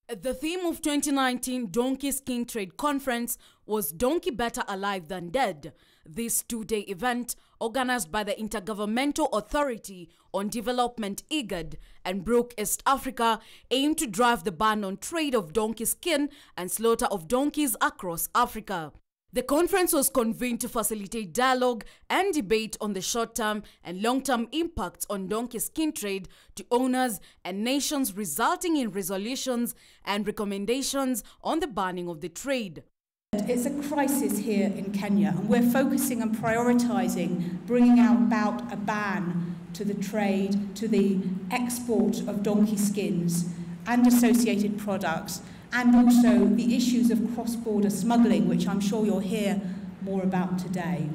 The theme of 2019 Donkey Skin Trade Conference was Donkey Better Alive Than Dead. This two-day event, organized by the Intergovernmental Authority on Development IGAD and Brook East Africa, aimed to drive the ban on trade of donkey skin and slaughter of donkeys across Africa. The conference was convened to facilitate dialogue and debate on the short-term and long-term impacts on donkey skin trade to owners and nations, resulting in resolutions and recommendations on the banning of the trade. It's a crisis here in Kenya, and we're focusing and prioritising bringing about a ban to the trade, to the export of donkey skins and associated products, and also the issues of cross-border smuggling, which I'm sure you'll hear more about today.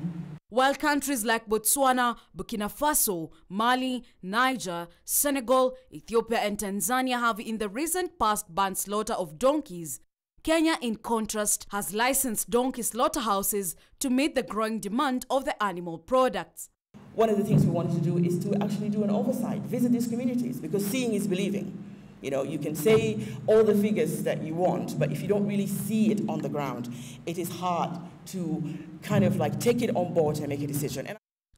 While countries like Botswana, Burkina Faso, Mali, Niger, Senegal, Ethiopia and Tanzania have in the recent past banned slaughter of donkeys, Kenya, in contrast, has licensed donkey slaughterhouses to meet the growing demand of the animal products. One of the things we wanted to do is to actually do an oversight, visit these communities, because seeing is believing. You know, you can say all the figures that you want, but if you don't really see it on the ground, it is hard to kind of like take it on board and make a decision.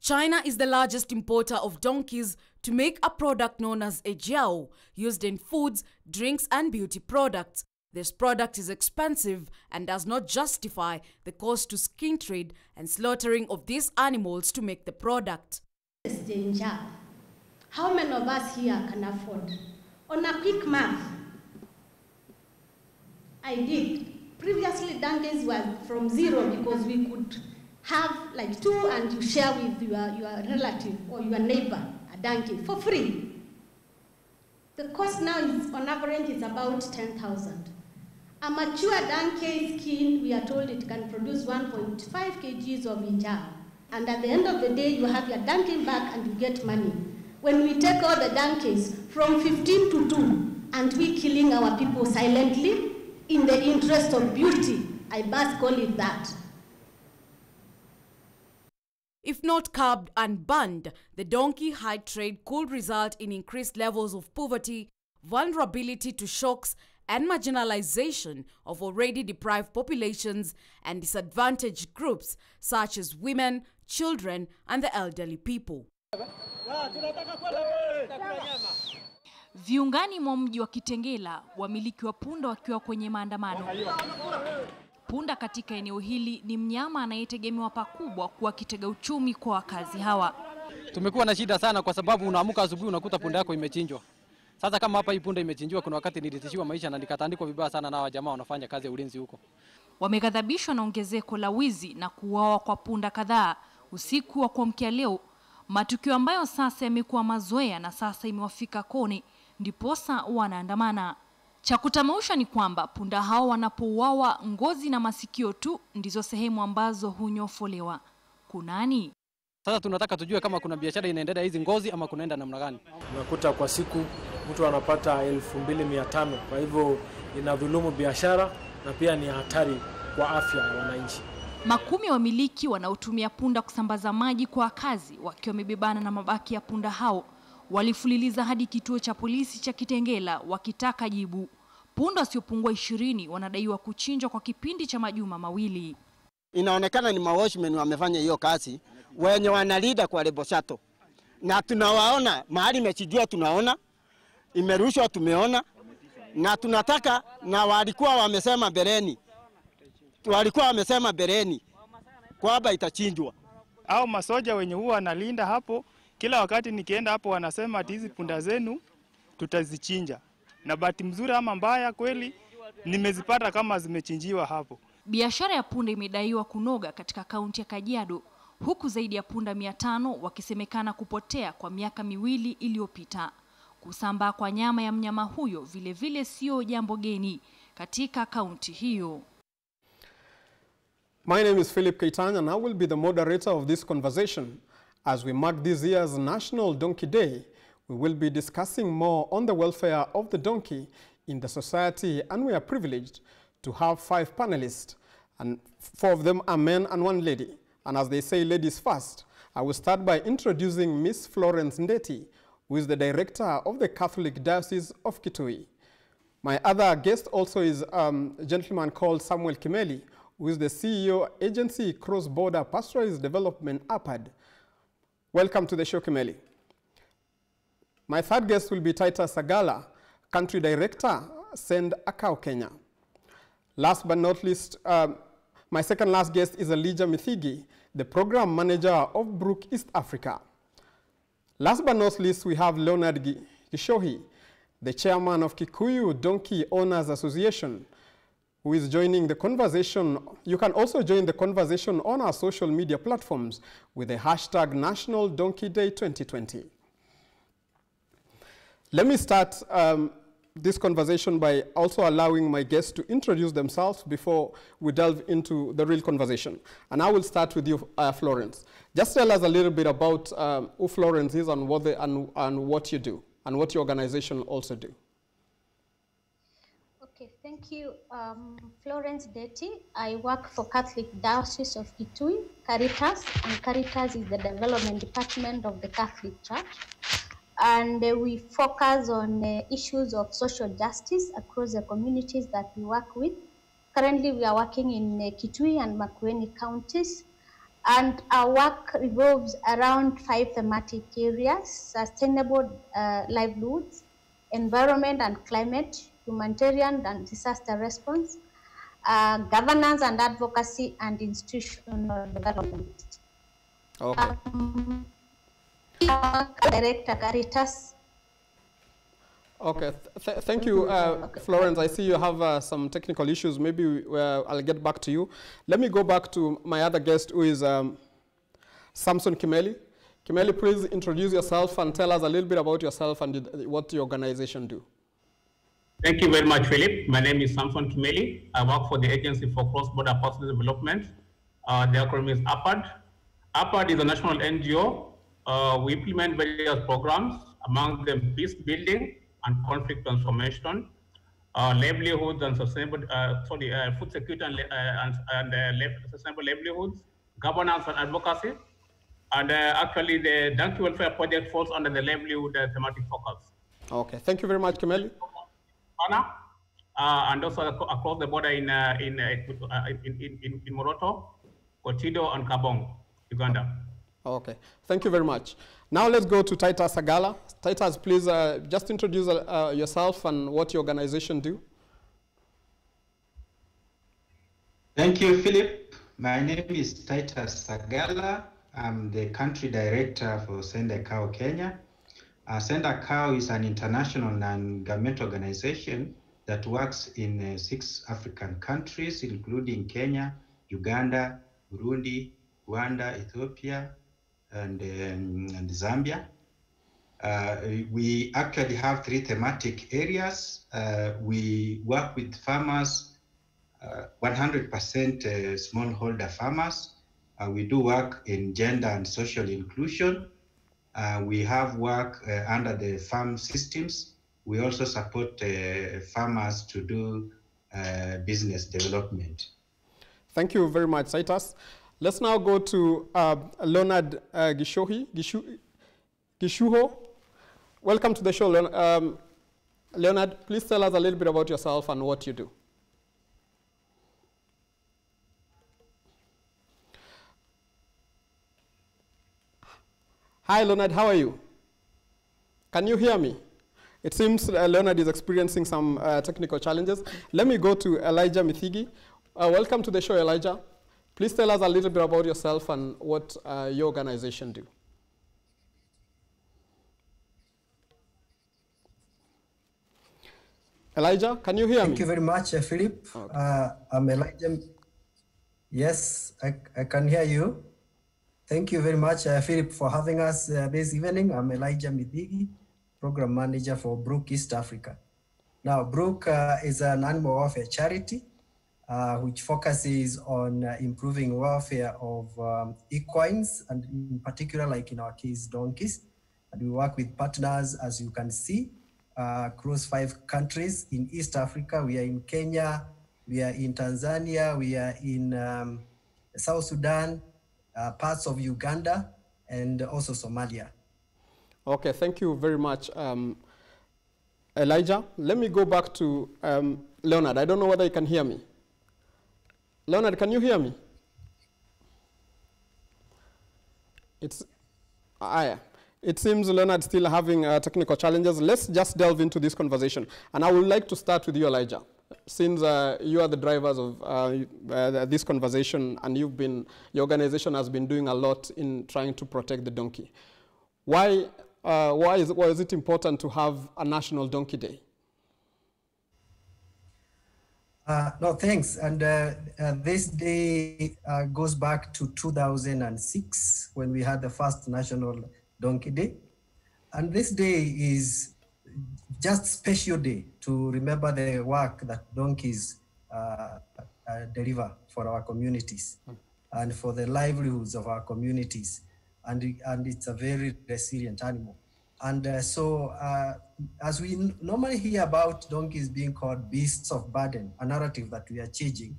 China is the largest importer of donkeys to make a product known as ejiao, used in foods, drinks and beauty products. This product is expensive and does not justify the cost to skin trade and slaughtering of these animals to make the product. It's danger. How many of us here can afford? On a quick math, I did. Previously, donkeys were from zero because we could have like two and you share with your relative or your neighbor a donkey for free. The cost now is, on average, is about 10,000. A mature donkey skin, we are told it can produce 1.5 kgs of ejao. And at the end of the day, you have your donkey back and you get money. When we take all the donkeys from 15 to 2 and we killing our people silently in the interest of beauty, I must call it that. If not curbed and banned, the donkey hide trade could result in increased levels of poverty, vulnerability to shocks, and marginalization of already deprived populations and disadvantaged groups such as women, children, and the elderly people. Viungani mwa mji wa Kitengela, wamiliki wa punda wakiwa kwenye maandamano. Punda katika eneo hili ni mnyama anayetegemewa pakubwa kuwa kitega uchumi kwa wakazi hawa. Tumekuwa na shida sana kwa sababu unaamuka asubuhi unakuta punda yako imechinjwa. Sasa kama hapa hii punda imechinjwa, kuna wakati nilitishiwa maisha na nikatandikwa vibaya sana na wajamaa wanafanya kazi ya ulinzi huko. Wameghadhabishwa na ongezeko la wizi na kuuawa kwa punda kadhaa usiku wa kuamkia leo, matukio ambayo sasa yamekuwa mazoea na sasa imewafika koni, ndiposa wanaandamana. Cha kutamausha ni kwamba punda hao wanapouawa, ngozi na masikio tu ndizo sehemu ambazo hunyofolewa. Kunani? Sasa tunataka tujue kama kuna biashara inaendelea hizi ngozi ama kunaenda namna gani. Unakuta kwa siku mtu anapata 2,500, kwa hivyo inadhulumu biashara na pia ni hatari kwa afya ya wananchi. Makumi wamiliki wanaotumia punda kusambaza maji kwa wakazi wakiwa wamebebana na mabaki ya punda hao walifuliliza hadi kituo cha polisi cha Kitengela wakitaka jibu. Punda wasiopungua 20 wanadaiwa kuchinjwa kwa kipindi cha majuma mawili. Inaonekana ni mawashman wamefanya hiyo kazi, wenye wanalida kwa Leboshato. Na tunawaona mahali imechinjwa, tunaona imerushwa, tumeona, na tunataka, na walikuwa wamesema bereni kwamba itachinjwa. Au masoja wenye huwa wanalinda hapo, kila wakati nikienda hapo wanasema ati hizi punda zenu tutazichinja. Na bahati mzuri ama mbaya kweli nimezipata kama zimechinjiwa hapo. Biashara ya punda imedaiwa kunoga katika kaunti ya Kajiado, huku zaidi ya punda 500 wakisemekana kupotea kwa miaka 2 iliyopita. Kusambaa kwa nyama ya mnyama huyo vile sio jambo geni katika kaunti hiyo. My name is Philip Keitany and I will be the moderator of this conversation. As we mark this year's National Donkey Day, we will be discussing more on the welfare of the donkey in the society, and we are privileged to have 5 panelists, and 4 of them are men and 1 lady. And as they say, ladies first, I will start by introducing Miss Florence Ndeti, who is the director of the Catholic Diocese of Kikuyu. My other guest also is a gentleman called Samuel Kimeli, who is the CEO, Agency Cross-Border Pastoralist Development, APAD. Welcome to the show, Kimeli. My third guest will be Titus Sagala, Country Director, Send a Cow, Kenya. Last but not least, my second last guest is Elijah Mithigi, the Program Manager of Brook East Africa. Last but not least, we have Leonard Gishohi, the Chairman of Kikuyu Donkey Owners Association, who is joining the conversation. You can also join the conversation on our social media platforms with the hashtag National Donkey Day 2020. Let me start this conversation by also allowing my guests to introduce themselves before we delve into the real conversation. And I will start with you, Florence. Just tell us a little bit about who Florence is and what you do, and what your organization also do. Okay, thank you. Florence Deti. I work for Catholic Diocese of Kikuyu, Caritas, and Caritas is the development department of the Catholic Church. And we focus on issues of social justice across the communities that we work with. Currently, we are working in Kikuyu and Makueni counties, and our work revolves around 5 thematic areas: sustainable livelihoods, environment and climate, humanitarian and disaster response, governance and advocacy, and institutional development. Okay. Director Caritas. Okay, thank you, Florence. I see you have some technical issues. Maybe I'll get back to you. Let me go back to my other guest, who is Samson Kimeli. Kimeli, please introduce yourself and tell us a little bit about yourself and what your organization do. Thank you very much, Philip. My name is Samson Kimeli. I work for the Agency for Cross-Border Pastoralist Development. The acronym is APAD. APAD is a national NGO. We implement various programs, among them peace building and conflict transformation, livelihoods and sustainable, food security and sustainable livelihoods, governance and advocacy. And actually, the Donkey Welfare Project falls under the livelihood thematic focus. Okay, thank you very much, Kimeli. And also across the border in Moroto, Kotido, and Kabong, Uganda. Okay, thank you very much. Now let's go to Titus Sagala. Titus, please just introduce yourself and what your organization do. Thank you, Philip. My name is Titus Sagala. I'm the country director for Send a Cow, Kenya. Send a Cow is an international non-governmental organization that works in 6 African countries, including Kenya, Uganda, Burundi, Rwanda, Ethiopia, and Zambia. We actually have 3 thematic areas. We work with farmers, 100% smallholder farmers. We do work in gender and social inclusion. We have work under the farm systems. We also support farmers to do business development. Thank you very much, Titus. Let's now go to Leonard Gishuho. Welcome to the show, Leonard. Please tell us a little bit about yourself and what you do. Hi, Leonard, how are you? Can you hear me? It seems Leonard is experiencing some technical challenges. Let me go to Elijah Mithigi. Welcome to the show, Elijah. Please tell us a little bit about yourself and what your organization do. Elijah, can you hear me? Thank you very much, Philip. Okay. I'm Elijah. Yes, I can hear you. Thank you very much, Philip, for having us this evening. I'm Elijah Midigi, Program Manager for Brook East Africa. Now, Brook is an animal welfare charity which focuses on improving welfare of equines, and in particular, like in our case, donkeys. And we work with partners, as you can see, across 5 countries in East Africa. We are in Kenya, we are in Tanzania, we are in South Sudan, parts of Uganda, and also Somalia. Okay, thank you very much. Elijah. Let me go back to Leonard. I don't know whether you can hear me. Leonard, can you hear me? It seems Leonard still having technical challenges. Let's just delve into this conversation. And I would like to start with you, Elijah. Since you are the drivers of this conversation and your organization has been doing a lot in trying to protect the donkey. Why is it important to have a National Donkey Day? No, thanks. And this day goes back to 2006 when we had the first National Donkey Day. And this day is just special day to remember the work that donkeys deliver for our communities and for the livelihoods of our communities. And it's a very resilient animal. And so as we normally hear about donkeys being called beasts of burden, a narrative that we are changing,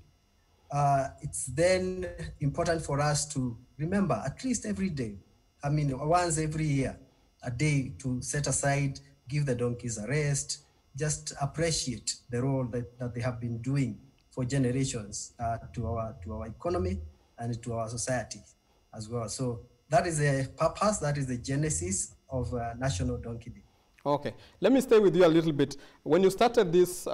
it's then important for us to remember at least every day, I mean, once every year, a day to set aside, give the donkeys a rest, just appreciate the role that they have been doing for generations to our economy and to our society as well. So that is the purpose, that is the genesis of National Donkey Day. Okay, let me stay with you a little bit. When you started this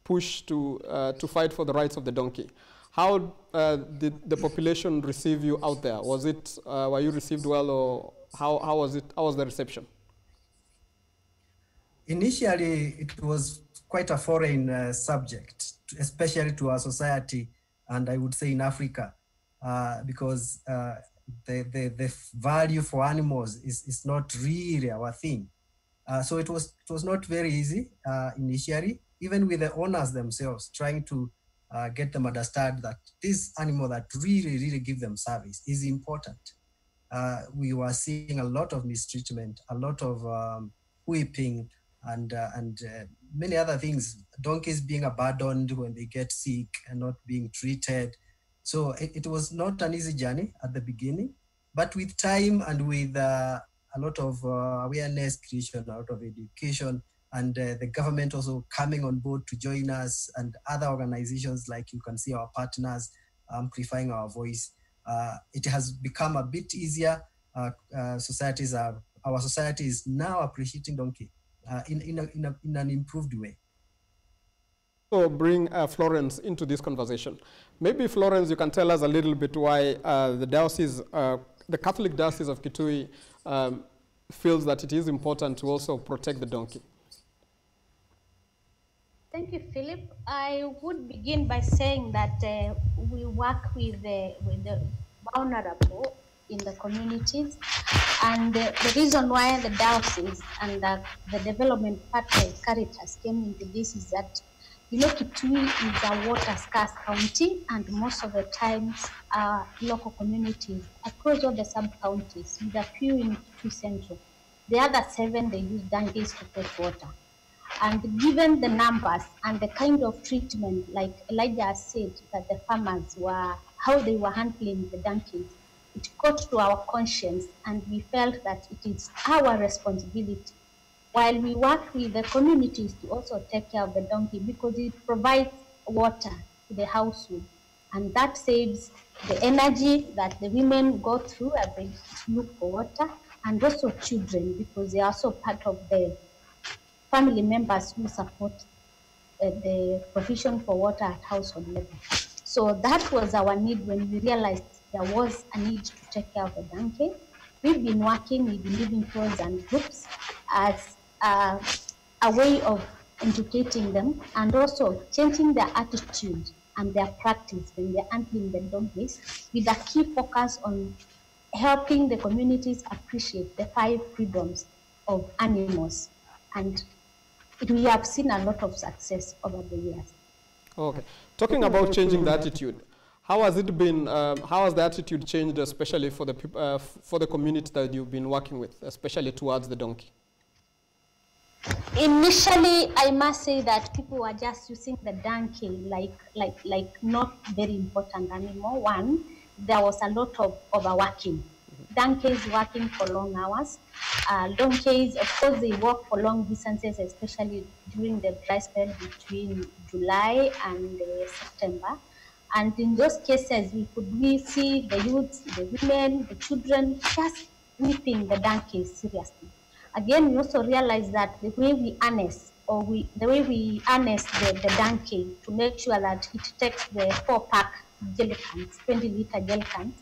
push to fight for the rights of the donkey, how did the population receive you out there? Was it, were you received well, or how was it? How was the reception? Initially, it was quite a foreign subject, especially to our society, and I would say in Africa, because the value for animals is not really our thing. So it was not very easy initially, even with the owners themselves, trying to get them understand that this animal that really give them service is important. We were seeing a lot of mistreatment, a lot of whipping, and many other things. Donkeys being abandoned when they get sick and not being treated. So it was not an easy journey at the beginning, but with time and with a lot of awareness creation, a lot of education, and the government also coming on board to join us, and other organizations like you can see our partners amplifying our voice, it has become a bit easier. Our society is now appreciating donkey in an improved way. So bring Florence into this conversation. Maybe Florence, you can tell us a little bit why the diocese, the Catholic Diocese of Kikuyu feels that it is important to also protect the donkey. Thank you, Philip. I would begin by saying that we work with the vulnerable in the communities, and the reason why the diocese and the development partner Caritas came into this is that, you know, Kikuyu is a water-scarce county, and most of the times our local communities across all the sub-counties, with a few in Kikuyu Central, the other 7, they use donkeys to fetch water. And given the numbers and the kind of treatment, like Elijah said, that the farmers were, how they were handling the donkeys, it got to our conscience, and we felt that it is our responsibility, while we work with the communities, to also take care of the donkey, because it provides water to the household. And that saves the energy that the women go through as they look for water, and also children, because they are also part of the family members who support the provision for water at household level. So that was our need when we realized there was a need to take care of the donkey. We've been working with living tours and groups as a way of educating them, and also changing their attitude and their practice when they're handling the donkeys, with a key focus on helping the communities appreciate the 5 freedoms of animals. And we have seen a lot of success over the years. Okay. Talking about changing the attitude, how has it been, how has the attitude changed, especially for the community that you've been working with, especially towards the donkey? Initially, I must say that people were just using the donkey like not very important anymore. One, there was a lot of overworking. donkeys working for long hours. Donkeys, of course, they walk for long distances, especially during the dry spell between July and September. And in those cases, we see the youths, the women, the children just whipping the donkeys seriously. Again, we also realize that the way we harness the donkey to make sure that it takes the 4-pack jelly cans, 20-liter jelly cans,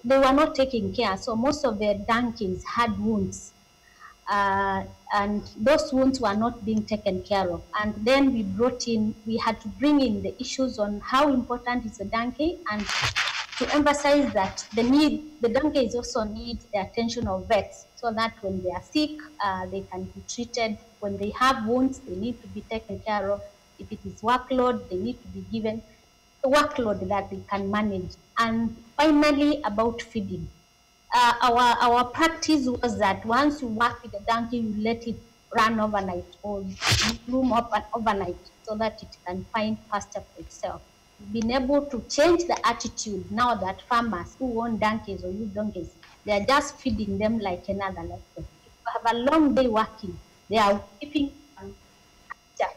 they were not taking care. So most of the donkeys had wounds, and those wounds were not being taken care of. And then we had to bring in the issues on how important is the donkey, and to emphasize that the donkeys also need the attention of vets, so that when they are sick, they can be treated. When they have wounds, they need to be taken care of. If it is workload, they need to be given a workload that they can manage. And finally, about feeding. Our practice was that once you work with the donkey, you let it run overnight or room up overnight so that it can find pasture for itself. Been able to change the attitude now that farmers who own donkeys or use donkeys, they are just feeding them like another livestock. If you have a long day working, they are keeping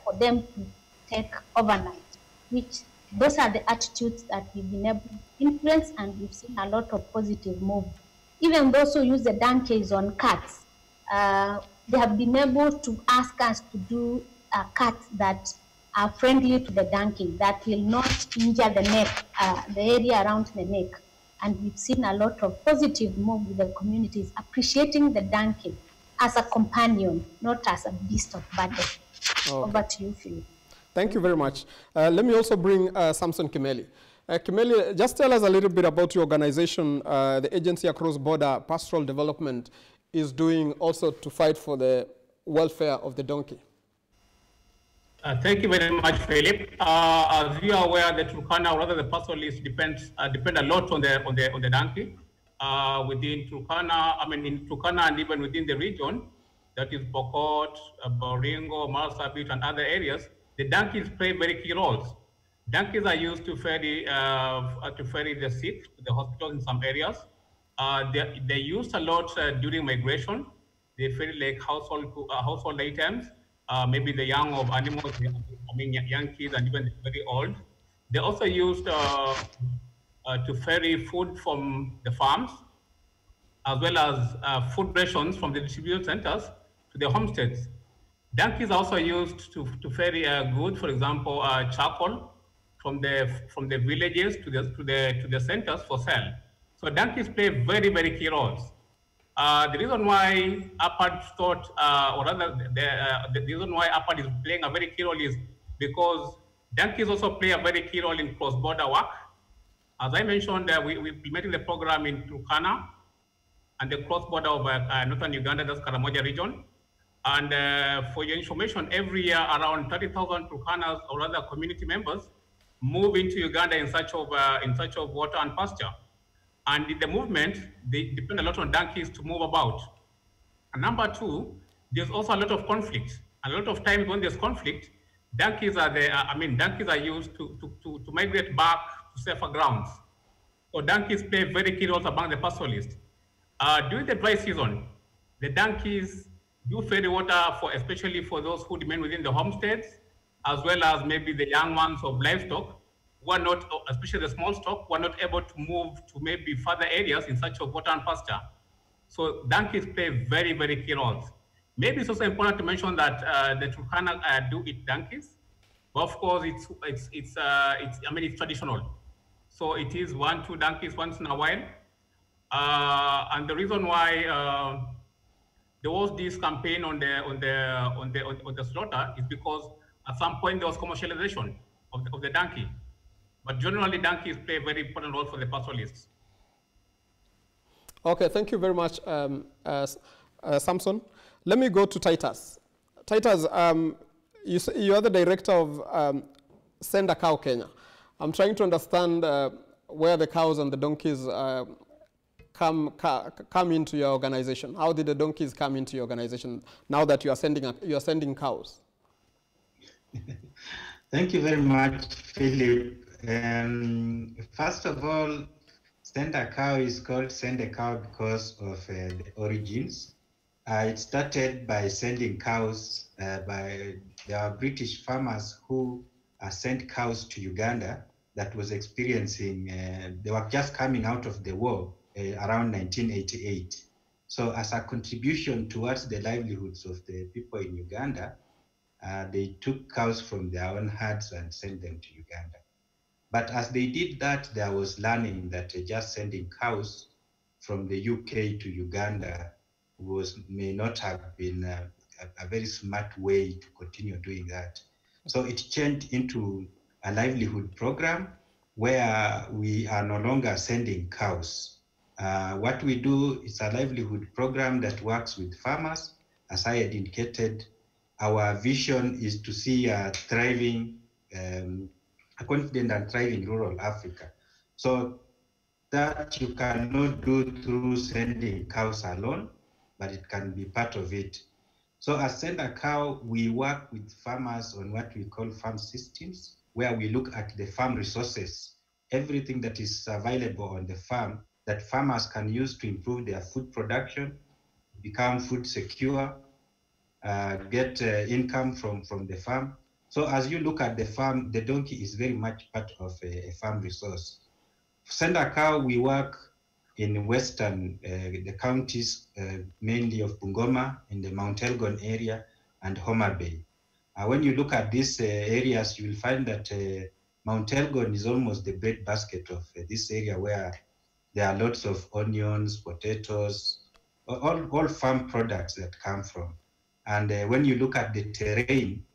for them to take overnight, which those are the attitudes that we've been able to influence, and we've seen a lot of positive move. Even those who use the donkeys on cats, they have been able to ask us to do cats that are friendly to the donkey, that will not injure the neck, the area around the neck. And we've seen a lot of positive move with the communities appreciating the donkey as a companion, not as a beast of burden. Okay. Over to you, Philip. Thank you very much. Let me also bring Samson Kimeli. Kimeli, just tell us a little bit about your organization, the Agency Across Border Pastoral Development is doing also to fight for the welfare of the donkey. Thank you very much, Philip. As you are aware, the Turkana, or rather the pastoralists, depend a lot on the donkey. Within Turkana, in Turkana and even within the region, that is Pokot, Baringo, Marsabit, and other areas, the donkeys play very key roles. Donkeys are used to ferry the sick to the hospitals in some areas. They're used a lot during migration. They ferry like household items. Maybe the young of animals, young kids and even the very old. They're also used to ferry food from the farms, as well as food rations from the distribution centers to the homesteads. Donkeys are also used to ferry goods, for example, charcoal from the villages to the centers for sale. So donkeys play very, very key roles. The reason why APAD thought, or rather, the reason why APAD is playing a very key role is because donkeys also play a very key role in cross-border work. As I mentioned, we're implementing the program in Turkana and the cross-border of northern Uganda, that's Karamoja region. And for your information, every year around 30,000 Turkanas, or rather community members, move into Uganda in search of water and pasture. And in the movement, they depend a lot on donkeys to move about. And number two, there's also a lot of conflict. A lot of times when there's conflict, donkeys are used to migrate back to safer grounds. So donkeys play very key roles among the pastoralists. During the dry season, the donkeys do ferry water especially for those who remain within the homesteads, as well as maybe the young ones of livestock who are not, especially the small stock, who are not able to move to maybe further areas in search of water and pasture. So donkeys play very, very key roles. Maybe it's also important to mention that the Turkana do eat donkeys, but of course it's traditional. So it is 1-2 donkeys once in a while. And the reason why there was this campaign on the slaughter is because at some point there was commercialization of the donkey. But generally, donkeys play a very important role for the pastoralists. Okay, thank you very much, Samson. Let me go to Titus. Titus, you are the director of Send a Cow Kenya. I'm trying to understand where the cows and the donkeys come into your organization. How did the donkeys come into your organization now that you are sending cows? Thank you very much, Philip. First of all, Send a Cow is called Send a Cow because of the origins. It started by sending cows there are British farmers who sent cows to Uganda that was experiencing, they were just coming out of the war around 1988. So as a contribution towards the livelihoods of the people in Uganda, they took cows from their own herds and sent them to Uganda. But as they did that, there was learning that just sending cows from the UK to Uganda may not have been a very smart way to continue doing that. So it changed into a livelihood program where we are no longer sending cows. What we do is a livelihood program that works with farmers. As I had indicated, our vision is to see a thriving, a confident and thriving rural Africa. So that you cannot do through sending cows alone, but it can be part of it. So as Send a Cow, we work with farmers on what we call farm systems, where we look at the farm resources, everything that is available on the farm that farmers can use to improve their food production, become food secure, get income from the farm. So as you look at the farm, the donkey is very much part of a farm resource. Send a Cow, we work in western, the counties, mainly of Bungoma, in the Mount Elgon area, and Homa Bay. When you look at these areas, you will find that Mount Elgon is almost the breadbasket of this area, where there are lots of onions, potatoes, all farm products that come from. And when you look at the terrain,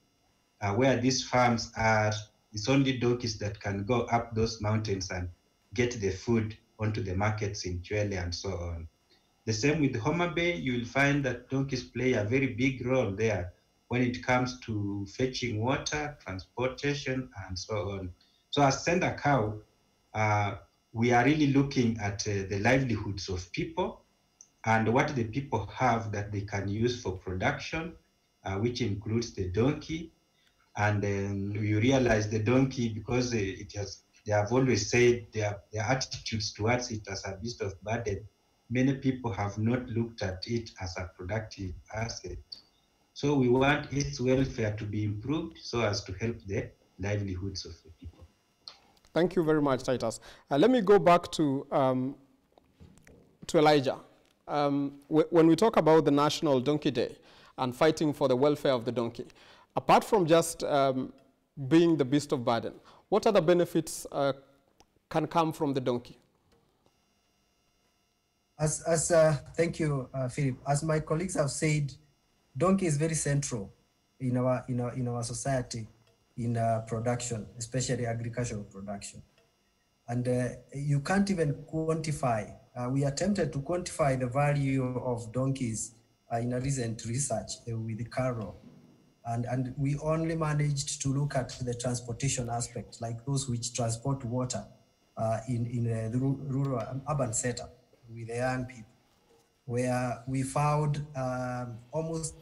where these farms are, it's only donkeys that can go up those mountains and get the food onto the markets in Chwele and so on. The same with Homa Bay, you will find that donkeys play a very big role there when it comes to fetching water, transportation, and so on. So as Send a Cow, we are really looking at the livelihoods of people and what the people have that they can use for production, which includes the donkey. And then you realize the donkey, because they have always said their attitudes towards it as a beast of burden, many people have not looked at it as a productive asset. So we want its welfare to be improved so as to help the livelihoods of the people. Thank you very much, Titus. Let me go back to Elijah. When we talk about the National Donkey Day and fighting for the welfare of the donkey, apart from just being the beast of burden, what other benefits can come from the donkey? Thank you, Philip. As my colleagues have said, donkey is very central in our society, in production, especially agricultural production. And you can't even quantify. We attempted to quantify the value of donkeys in a recent research with Carol. And we only managed to look at the transportation aspect, like those which transport water in the rural urban setup with the young people, where we found almost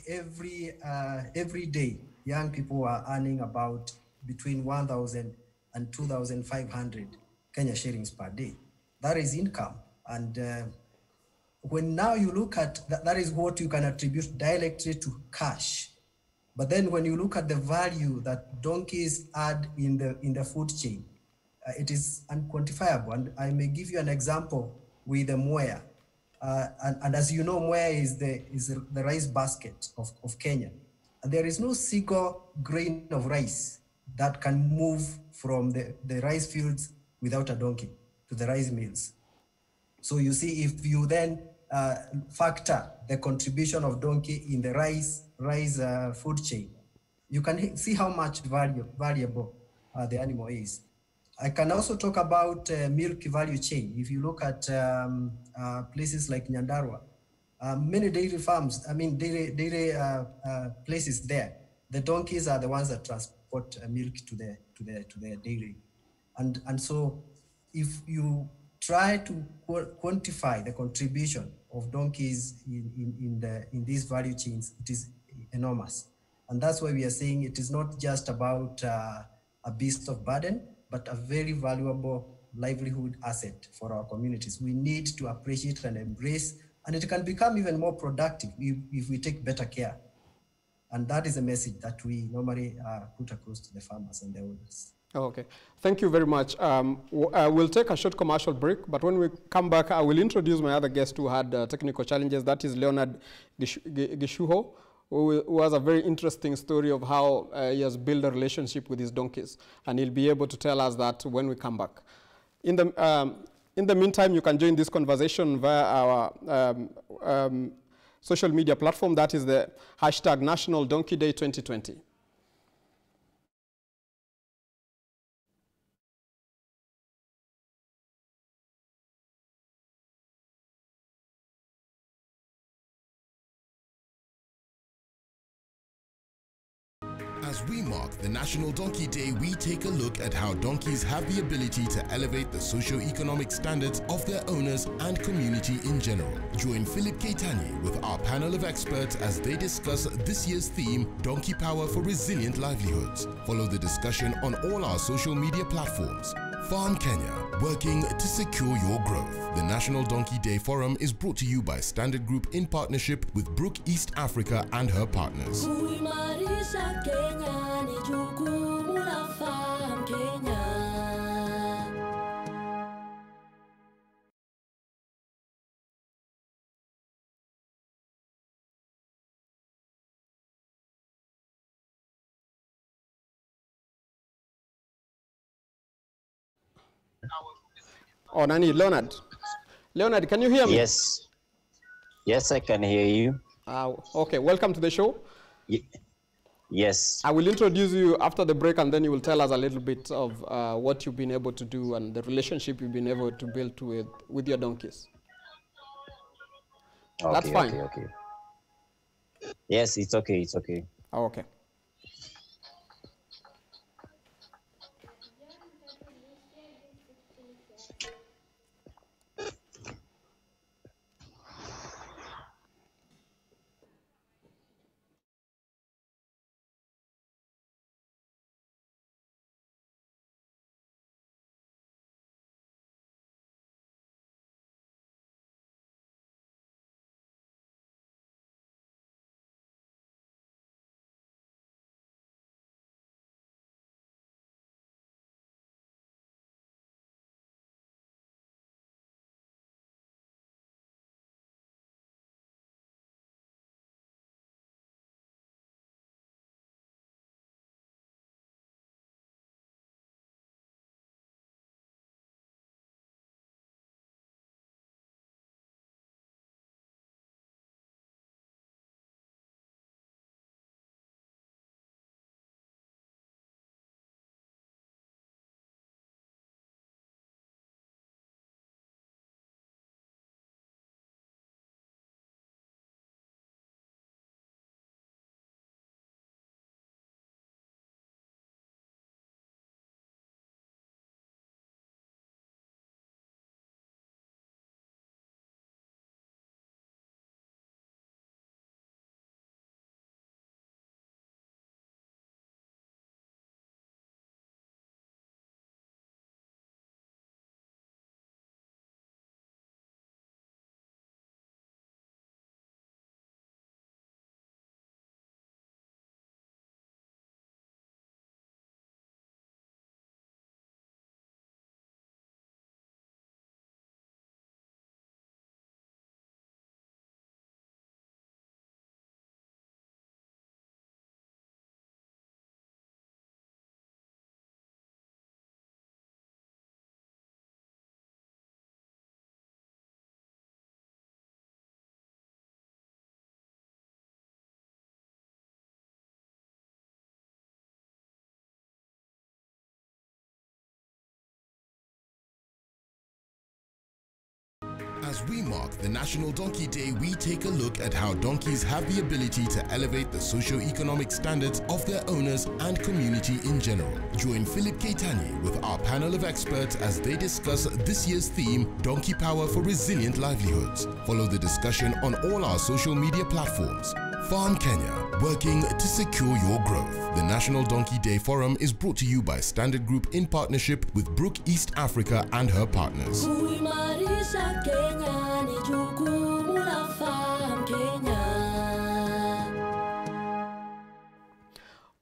every day, young people are earning about between 1,000 and 2,500 Kenya shillings per day. That is income. And when now you look at that is what you can attribute directly to cash. But then when you look at the value that donkeys add in the food chain, it is unquantifiable. And I may give you an example with the mwea. And as you know, mwea is the rice basket of Kenya. And there is no single grain of rice that can move from the rice fields without a donkey to the rice mills. So you see, if you then factor the contribution of donkey in the rice food chain, you can see how much valuable the animal is. I can also talk about milk value chain. If you look at places like Nyandarua, many dairy farms, dairy places there, the donkeys are the ones that transport milk to the dairy. And so if you try to quantify the contribution of donkeys in these value chains, it is enormous. And that's why we are saying it is not just about a beast of burden, but a very valuable livelihood asset for our communities. We need to appreciate and embrace, and it can become even more productive if we take better care. And that is a message that we normally put across to the farmers and the owners. Okay, thank you very much. We'll take a short commercial break, but when we come back, I will introduce my other guest who had technical challenges. That is Leonard Gishuho, who has a very interesting story of how he has built a relationship with his donkeys, and he'll be able to tell us that when we come back. In the meantime, you can join this conversation via our social media platform. That is the hashtag National Donkey Day 2020. As we mark the National Donkey Day, we take a look at how donkeys have the ability to elevate the socio-economic standards of their owners and community in general. Join Philip Keitany with our panel of experts as they discuss this year's theme, Donkey Power for Resilient Livelihoods. Follow the discussion on all our social media platforms. Farm Kenya, working to secure your growth. The National Donkey Day Forum is brought to you by Standard Group in partnership with Brook East Africa and her partners. Oh, Nani, Leonard. Leonard, can you hear me? Yes. Yes, I can hear you. Okay, welcome to the show. Yes. I will introduce you after the break, and then you will tell us a little bit of what you've been able to do and the relationship you've been able to build with your donkeys. Okay, that's fine. Okay. Yes, it's okay. It's okay. Oh, okay. As we mark the National Donkey Day, we take a look at how donkeys have the ability to elevate the socio-economic standards of their owners and community in general. Join Philip Keitany with our panel of experts as they discuss this year's theme, Donkey Power for Resilient Livelihoods. Follow the discussion on all our social media platforms. Farm Kenya, working to secure your growth. The National Donkey Day Forum is brought to you by Standard Group in partnership with Brook East Africa and her partners. Kuimarisha Kenya ni jukumu la Farm Kenya.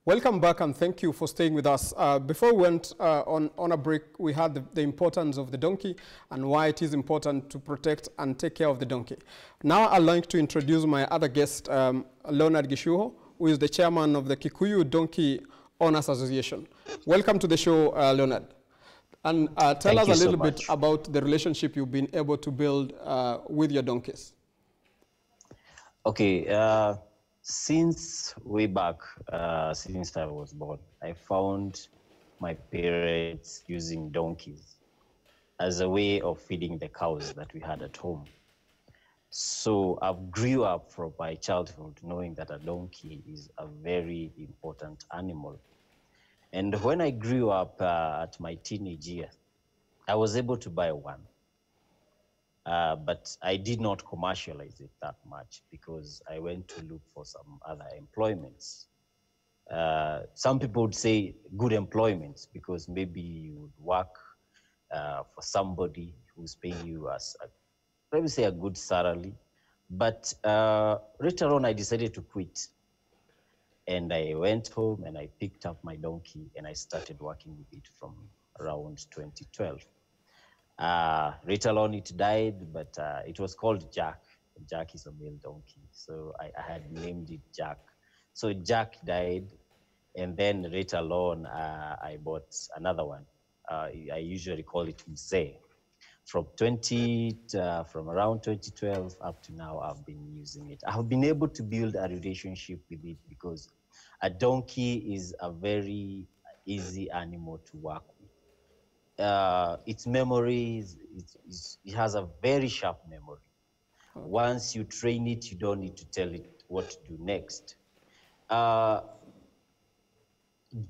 Welcome back and thank you for staying with us. Before we went on a break, we had the importance of the donkey and why it is important to protect and take care of the donkey. Now I'd like to introduce my other guest, Leonard Gishuho, who is the chairman of the Kikuyu Donkey Owners Association. Welcome to the show, Leonard. And tell us a little bit about the relationship you've been able to build with your donkeys. Okay. Since way back, since I was born, I found my parents using donkeys as a way of feeding the cows that we had at home. So I grew up from my childhood knowing that a donkey is a very important animal. And when I grew up at my teenage years, I was able to buy one. But I did not commercialize it that much because I went to look for some other employments. Some people would say good employments because maybe you would work for somebody who's paying you let me say a good salary. But later on, I decided to quit. And I went home and I picked up my donkey and I started working with it from around 2012. Later on it died, but it was called Jack. Jack is a male donkey, so I had named it Jack. So Jack died, and then later on I bought another one. I usually call it Mzee. From around 2012 up to now, I've been using it. I've been able to build a relationship with it because a donkey is a very easy animal to work with. Its memory, it has a very sharp memory. Okay. Once you train it, you don't need to tell it what to do next.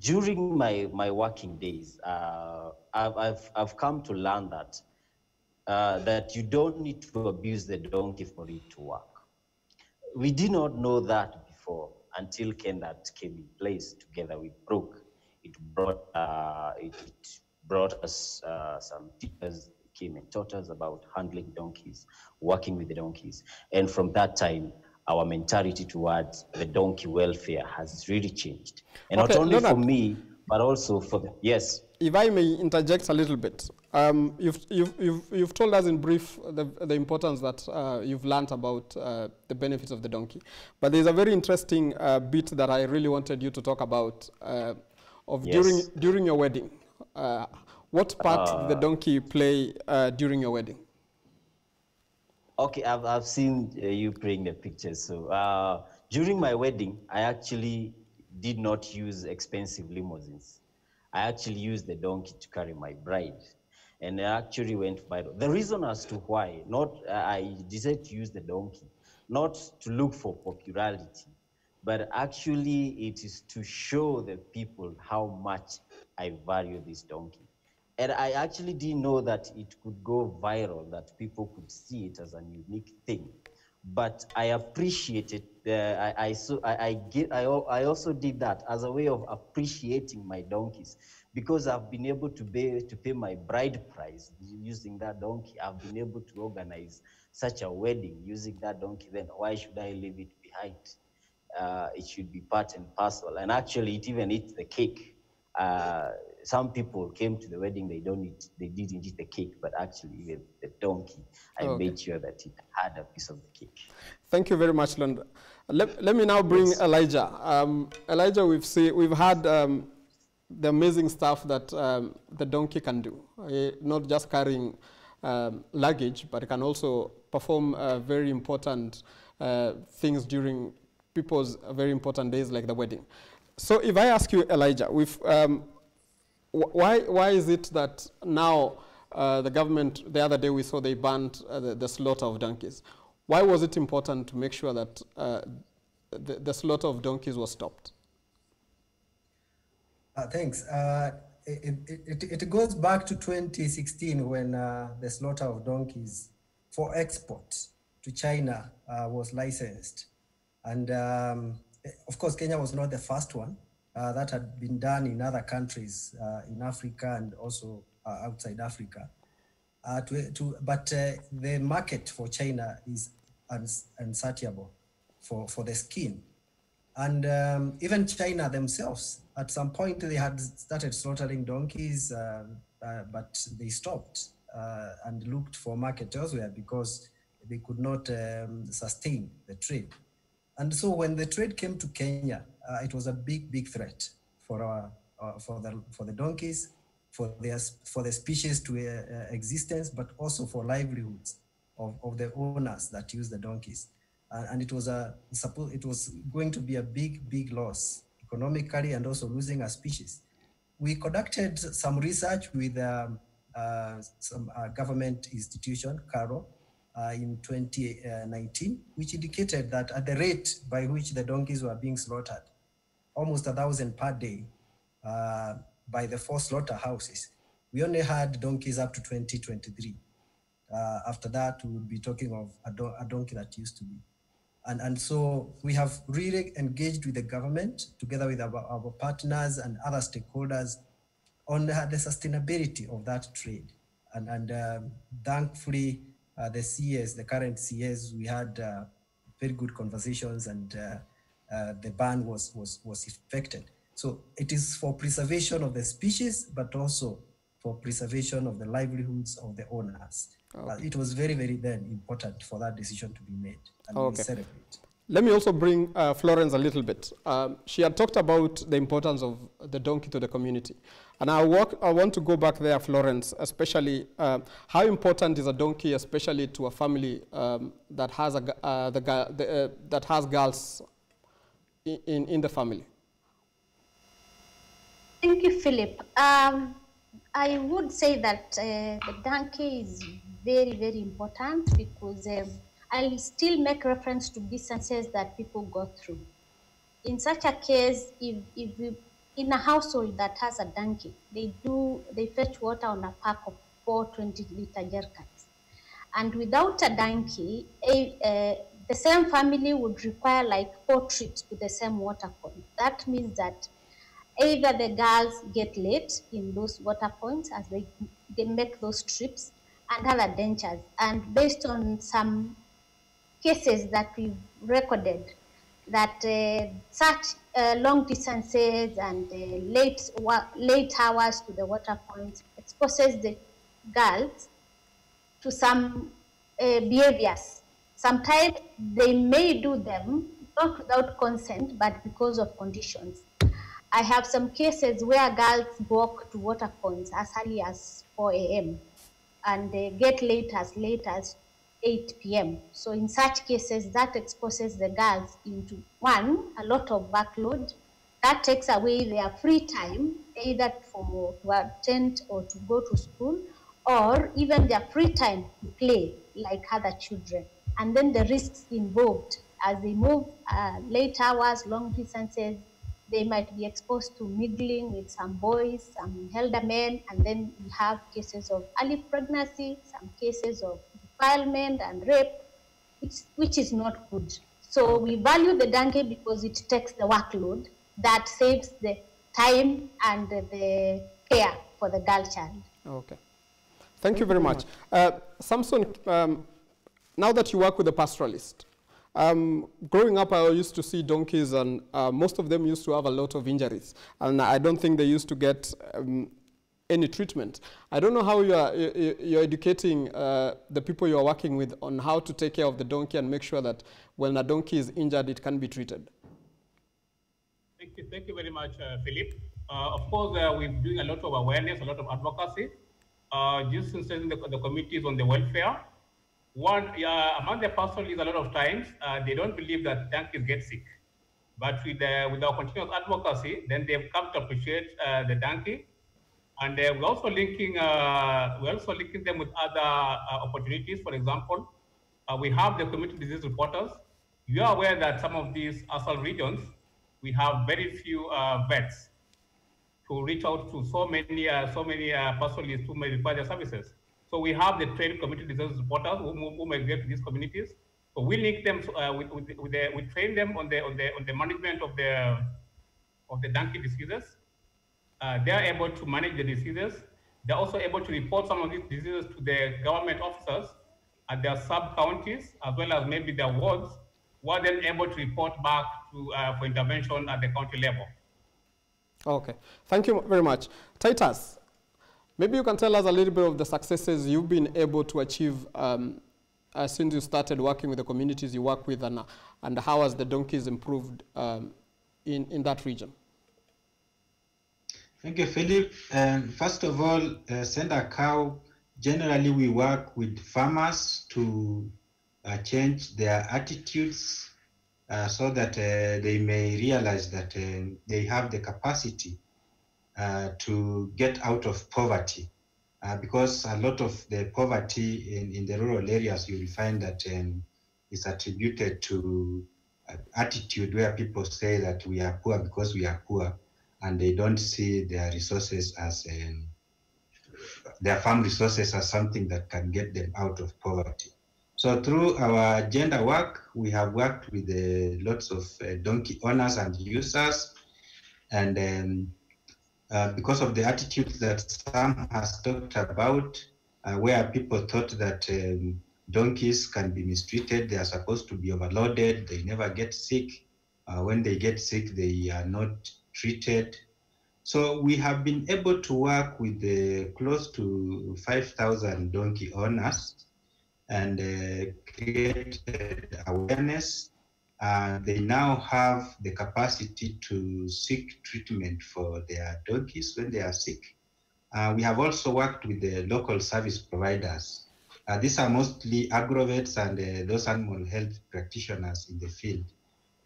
During my working days, I've come to learn that you don't need to abuse the donkey for it to work. We did not know that before until Kendat came in place together with Brook. It brought us some teachers, came and taught us about handling donkeys, working with the donkeys. And from that time, our mentality towards the donkey welfare has really changed. And okay, not only Leonard, for me, but also for the, yes. If I may interject a little bit, you've told us in brief the importance that you've learned about the benefits of the donkey. But there's a very interesting bit that I really wanted you to talk about yes. during your wedding. What part did the donkey play during your wedding? Okay, I've seen you bring the pictures. So during my wedding, I actually did not use expensive limousines. I actually used the donkey to carry my bride. And I actually went viral. The reason as to why, I decided to use the donkey, not to look for popularity, but actually it is to show the people how much I value this donkey. And I actually didn't know that it could go viral, that people could see it as a unique thing. But I appreciated, I also did that as a way of appreciating my donkeys, because I've been able to pay my bride price using that donkey. I've been able to organize such a wedding using that donkey. Then why should I leave it behind? It should be part and parcel. And actually, it even eats the cake. Some people came to the wedding, they didn't eat the cake, but actually even the donkey, I made sure that it had a piece of the cake. Thank you very much, London. Let me now bring Elijah. Elijah, we've had the amazing stuff that the donkey can do. Not just carrying luggage, but it can also perform very important things during people's very important days like the wedding. So if I ask you, Elijah, why is it that now the government, the other day we saw they banned the slaughter of donkeys. Why was it important to make sure that the slaughter of donkeys was stopped? Thanks. It goes back to 2016 when the slaughter of donkeys for export to China was licensed. And of course, Kenya was not the first one. That had been done in other countries in Africa and also outside Africa. But the market for China is insatiable for the skin. And even China themselves, at some point they had started slaughtering donkeys, but they stopped and looked for market elsewhere because they could not sustain the trade. And so when the trade came to Kenya, it was a big threat for the donkeys, for the species to existence, but also for livelihoods of the owners that use the donkeys. And it was going to be a big loss economically and also losing a species. We conducted some research with some government institution, CARO, in 2019, which indicated that at the rate by which the donkeys were being slaughtered, almost 1,000 per day by the 4 slaughterhouses, we only had donkeys up to 2023. After that, we would be talking of a donkey that used to be. And so we have really engaged with the government together with our partners and other stakeholders on the sustainability of that trade. And thankfully, the CAs, the current CAs, we had very good conversations, and the ban was effected. So it is for preservation of the species, but also for preservation of the livelihoods of the owners. Okay. It was very then important for that decision to be made, and we celebrate. Let me also bring Florence a little bit. She had talked about the importance of the donkey to the community. And I want to go back there, Florence, especially how important is a donkey, especially to a family that has, that has girls in the family? Thank you, Philip. I would say that the donkey is very important because I'll still make reference to distances that people go through. In such a case, if we, in a household that has a donkey, they fetch water on a pack of 4 20-liter jerrycans. And without a donkey, the same family would require like 4 trips to the same water point. That means that either the girls get late in those water points as they make those trips, and other dangers. And based on some cases that we've recorded, that such long distances and late hours to the water points exposes the girls to some behaviors. Sometimes they may do them not without consent, but because of conditions. I have some cases where girls walk to water points as early as 4 a.m. and they get late as 8 p.m. So in such cases, that exposes the girls into, one, a lot of workload. That takes away their free time, either to attend or to go to school, or even their free time to play like other children. And then the risks involved as they move late hours, long distances, they might be exposed to mingling with some boys, some elder men, and then we have cases of early pregnancy, some cases of defilement and rape, which is not good. So we value the donkey because it takes the workload that saves the time and the care for the girl child. Okay. Thank you very much. Samson, now that you work with a pastoralist, growing up, I used to see donkeys, and most of them used to have a lot of injuries, and I don't think they used to get any treatment. I don't know how you're educating the people you're working with on how to take care of the donkey and make sure that when a donkey is injured, it can be treated. Thank you very much, Philip. Of course, we're doing a lot of awareness, a lot of advocacy, just strengthening the committees on the welfare. One, among the pastoralists, a lot of times, they don't believe that donkeys get sick. But with our continuous advocacy, then they've come to appreciate the donkey. And we're also linking them with other opportunities. For example, we have the community disease reporters. You are aware that some of these ASAL regions, we have very few vets to reach out to so many pastoralists who may require their services. So we have the trained community disease reporters who migrate to these communities. We link them we train them on the management of the donkey diseases. They are able to manage the diseases. They're also able to report some of these diseases to the government officers at their sub-counties, as well as maybe their wards, who are then able to report back to, for intervention at the county level. Okay, thank you very much. Titus, maybe you can tell us a little bit of the successes you've been able to achieve since you started working with the communities you work with, and how has the donkeys improved in that region? Thank you, Philip. First of all, Send a Cow, generally we work with farmers to change their attitudes so that they may realize that they have the capacity to get out of poverty. Because a lot of the poverty in the rural areas, you will find that is attributed to attitude where people say that we are poor because we are poor, and they don't see their resources as their farm resources as something that can get them out of poverty. So through our gender work, we have worked with lots of donkey owners and users, and because of the attitudes that Sam has talked about, where people thought that donkeys can be mistreated, they are supposed to be overloaded, they never get sick. When they get sick, they are not treated. So we have been able to work with close to 5,000 donkey owners and created awareness. They now have the capacity to seek treatment for their donkeys when they are sick. We have also worked with the local service providers. These are mostly agrovets and those animal health practitioners in the field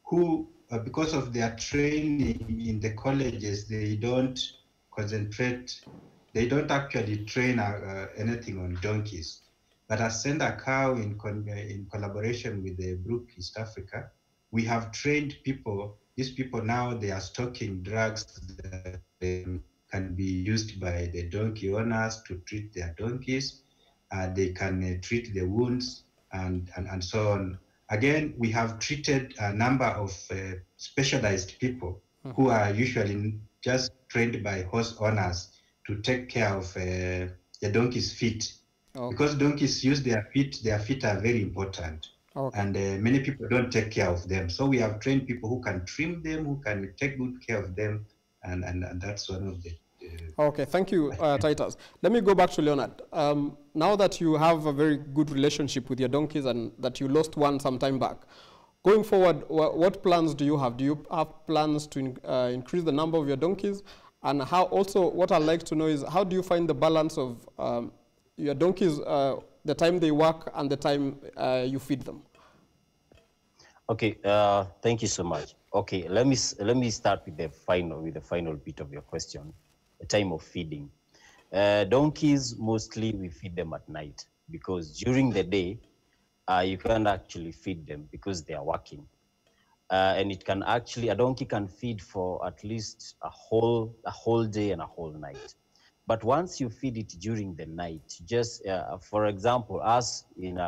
who, because of their training in the colleges, they don't concentrate, they don't actually train anything on donkeys. But as Send a Cow in collaboration with the Brook East Africa, we have trained people. These people now, they are stocking drugs that can be used by the donkey owners to treat their donkeys. They can treat the wounds and so on. Again, we have treated a number of specialized people who are usually just trained by horse owners to take care of the donkey's feet. Okay. Because donkeys use their feet are very important. Okay. And many people don't take care of them. So we have trained people who can trim them, who can take good care of them, and that's one of the... Okay, thank you, Titus. Let me go back to Leonard. Now that you have a very good relationship with your donkeys and that you lost one some time back, going forward, what plans do you have? Do you have plans to increase the number of your donkeys? And how also, what I'd like to know is, how do you find the balance of your donkeys, the time they work and the time you feed them? Okay, thank you so much. Okay, let me start with the final bit of your question, the time of feeding. Donkeys, mostly we feed them at night because during the day, you can't actually feed them because they are working. And it can actually, a donkey can feed for at least a whole day and a whole night. But once you feed it during the night, just for example, us in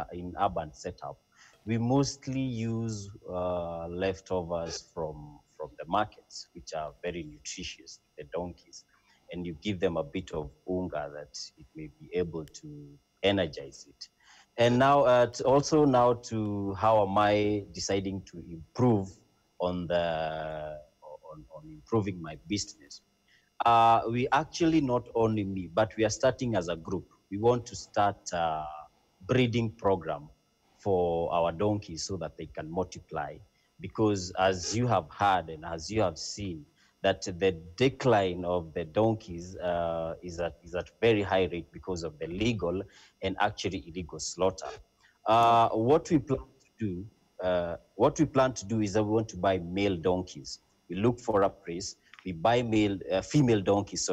urban setup, we mostly use leftovers from the markets, which are very nutritious, the donkeys. And you give them a bit of unga that it may be able to energize it. And now, also now to how am I deciding to improve on improving my business? We actually, not only me, but we are starting as a group. We want to start a breeding program for our donkeys so that they can multiply. Because as you have heard and as you have seen, that the decline of the donkeys is at very high rate because of the legal and actually illegal slaughter. What we plan to do is that we want to buy male donkeys. We look for a place. We buy female donkeys.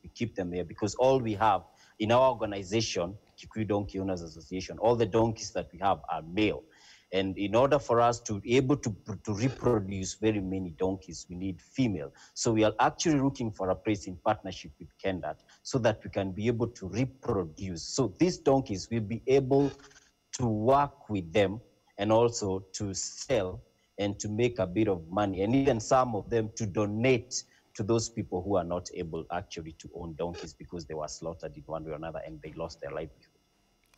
We keep them here because all we have in our organization, Kikuyu Donkey Owners Association, all the donkeys that we have are male. And in order for us to be able to reproduce very many donkeys, we need female. So we are actually looking for a place in partnership with Kendat so that we can be able to reproduce. So these donkeys will be able to work with them and also to sell and to make a bit of money, and even some of them to donate to those people who are not able actually to own donkeys because they were slaughtered in one way or another and they lost their livelihood.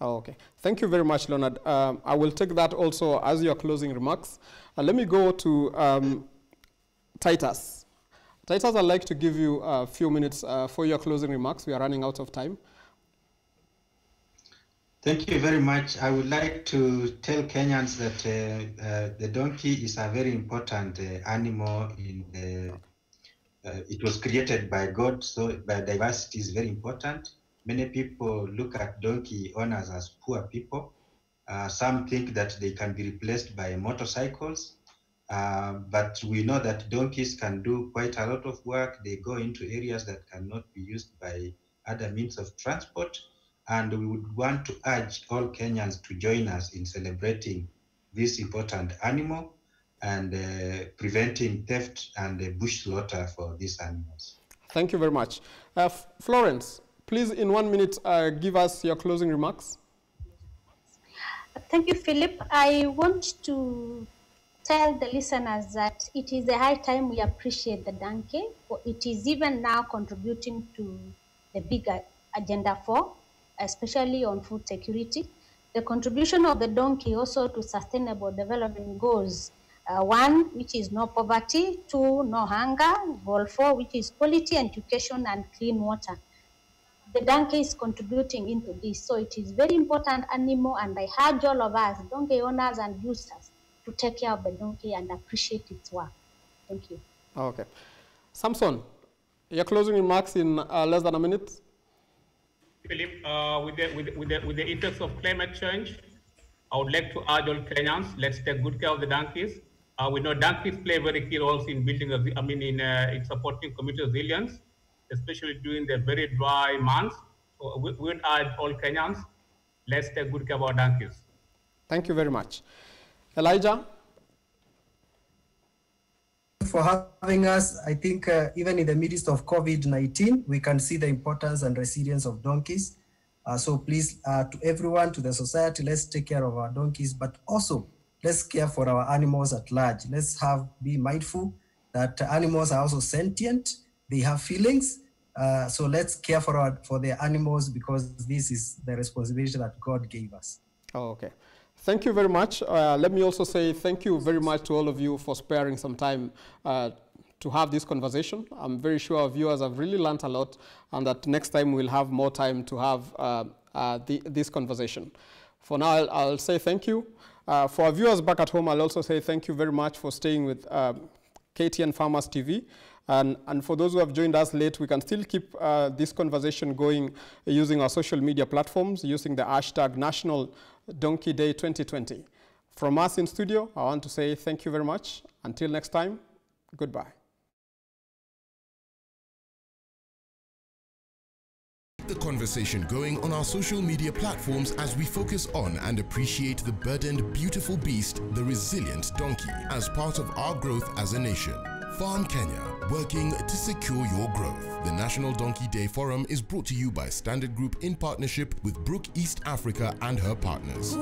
Oh, okay. Thank you very much, Leonard. I will take that also as your closing remarks. Let me go to Titus. Titus, I'd like to give you a few minutes for your closing remarks. We are running out of time. Thank you very much. I would like to tell Kenyans that the donkey is a very important animal. It was created by God, so biodiversity is very important. Many people look at donkey owners as poor people. Some think that they can be replaced by motorcycles, but we know that donkeys can do quite a lot of work. They go into areas that cannot be used by other means of transport. And we would want to urge all Kenyans to join us in celebrating this important animal and preventing theft and bush slaughter for these animals. Thank you very much. Florence, please in 1 minute give us your closing remarks. Thank you, Philip. I want to tell the listeners that it is a high time we appreciate the donkey, for it is even now contributing to the bigger agenda 4, especially on food security. The contribution of the donkey also to sustainable development goals. 1, which is no poverty. 2, no hunger. Goal 4, which is quality education and clean water. The donkey is contributing into this, so it is very important animal, and I urge all of us, donkey owners and users, to take care of the donkey and appreciate its work. Thank you. Okay. Samson, your closing remarks in less than a minute. Philip, with the effects of climate change, I would like to urge all Kenyans, let's take good care of the donkeys. We know donkeys play very key roles in building, in supporting community resilience, especially during the very dry months. So we would urge all Kenyans, let's take good care of our donkeys. Thank you very much. Elijah? For having us. I think even in the midst of COVID-19, we can see the importance and resilience of donkeys. So please, to everyone, to the society, let's take care of our donkeys, but also let's care for our animals at large. Let's be mindful that animals are also sentient. They have feelings. So let's care for the animals, because this is the responsibility that God gave us. Oh, okay. Thank you very much. Let me also say thank you very much to all of you for sparing some time to have this conversation. I'm very sure our viewers have really learned a lot, and that next time we'll have more time to have this conversation. For now, I'll say thank you. For our viewers back at home, I'll also say thank you very much for staying with KTN Farmers TV. And for those who have joined us late, we can still keep this conversation going using our social media platforms, using the hashtag National Donkey Day 2020. From us in studio, I want to say thank you very much. Until next time, goodbye. The conversation going on our social media platforms as we focus on and appreciate the burdened, beautiful beast, the resilient donkey, as part of our growth as a nation. Farm Kenya, working to secure your growth. The National Donkey Day Forum is brought to you by Standard Group in partnership with Brook East Africa and her partners.